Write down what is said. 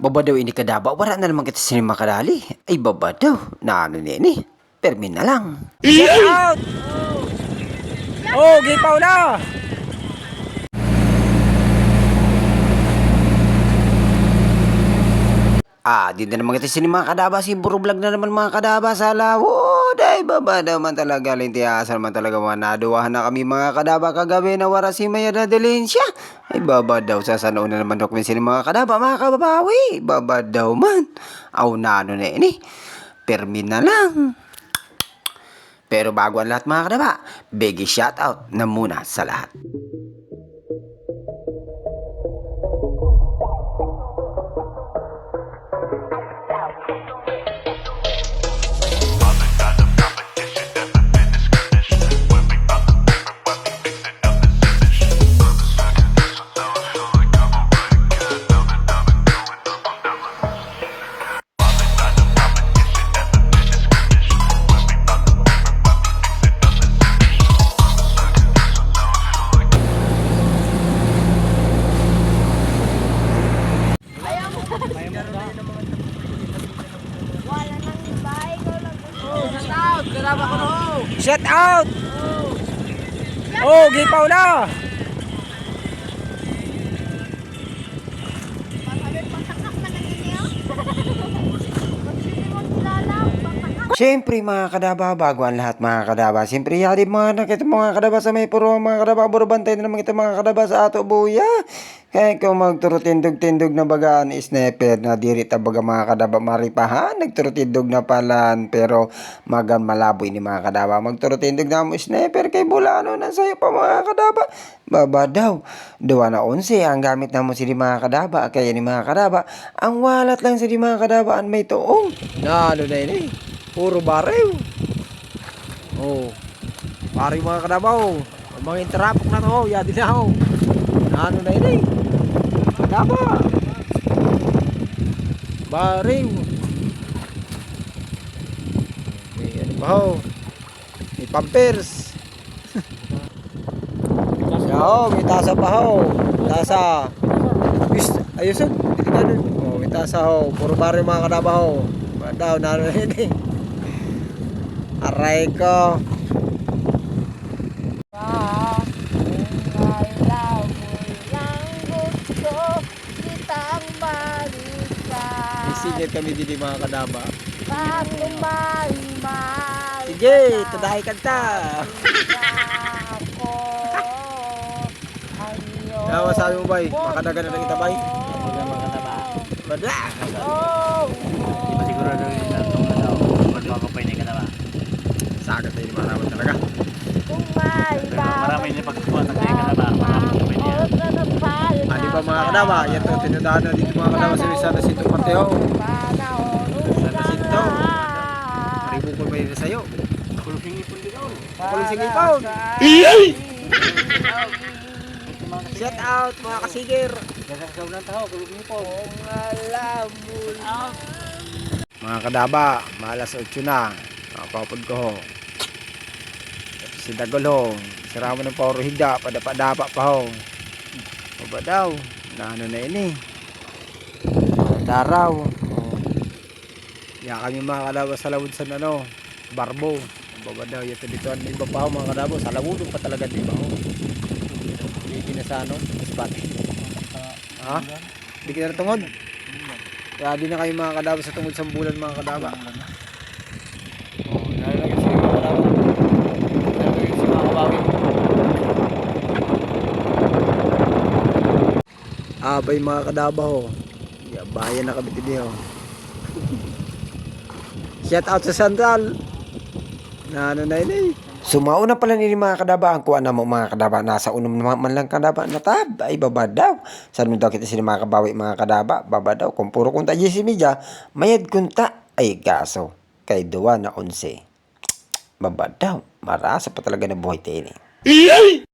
Baba daw ini kadaba, wala na naman kita sinima kadali. Ay baba daw, na ano nini, permin na lang. Get out! Oh, gipaw na! Di na naman kita sinima kadaba, si Buro Vlog na naman mga kadaba sa lawo. Day baba daw man talaga, lintiyasan man talaga mga naduwahan na kami mga kadaba kagabi na wara si Maya na Delensya. Ay baba daw, sa sanao na naman daw kami sinima mga kadaba mga kababawi. Baba daw man, aw na ano na ini, permin na lang. Pero bago ang lahat mga kadaba, big shoutout na muna sa lahat. Shut out! Oh, gipaw na! Siyempre mga kadaba, bago ang lahat mga kadaba. Siyempre yari mga nakita mga kadaba sa may puro mga kadaba. Puro bantay na naman kita mga kadaba sa ato buya. Kaya kung magturo tindog-tindog na bagaan sniper na diri tabaga mga kadaba maripahan. Nagturo tindog na palan pero magan malaboy ni mga kadaba. Magturo tindog na mo sniper kay bulano na sayo pa mga kadaba. Baba daw. 2 na 11 ang gamit na mo sili mga kadaba. Kaya ni mga kadaba, ang walat lang sili mga kadaba ang may tuong. Na, ano na yun eh. Puro barew. Oh. Barew mga kadabaw. Mga interapok na to. Yadi na ho. Ano na yun eh. Kadaba. Barew. May ano pa ho. May pampers. May tasa pa ho. Tasa. Ayusin. Oh, may tasa ho. Puro barew mga kadabaw. Daw na ano yun eh. Aray ko. Singit kami din mga kadaba. Sige, tadahay kanta. Nawa sabi mo bay, makadagan na lang kita bay. Bada. Di ba siguro na rin na itong daw? Magkakapay na yung kadaba. Sagat na yung maraman talaga. Marami na pagkukuha ng kadaba. Magkakapay na yan. Di ba mga kadaba? Yan to, tinadaan na dito mga kadaba sa San Jacinto Mateo. San Jacinto. Maribukol ba yun sa'yo? Kulusing ipon din ako. Kulising ipon. Shout out mga kasigir. Gasagsaw ng tao, kulusing ipon. Mga kadaba, malas 8 na. Nakapapod ko ho. Si Dagol ho. Sirama ng pawro higa. Padapa pa ho. Baba daw. Na ano na yun eh. Daraw. Ya kami mga kadaba sa lawod sa ano. Barbo. Baba daw. Yato dito ang iba pa ho mga kadaba. Sa lawod pa talaga di ba ho. Hindi na sa ano. Spot. Ha? Hindi ka na tungod. Kaya di na kayo mga kadaba sa tungod sa bulan mga kadaba. Nalagay sa mga kadaba. Nalagay sa mga kabawi. Abay mga kadaba ho. Bayan na kami din ho. Shout out sa Central. Na ano na yun eh. Sumao na pala nili mga kadaba. Ang kuha na mo mga kadaba. Nasa unom naman man lang kadaba na tab. Ay baba daw. Saan mo daw kita sila mga kabawi mga kadaba. Baba daw. Kung puro kunta si media. Mayad kunta. Ay gaso. Kay 2 na 11. Baba daw. Marasa pa talaga na buhay tayo eh.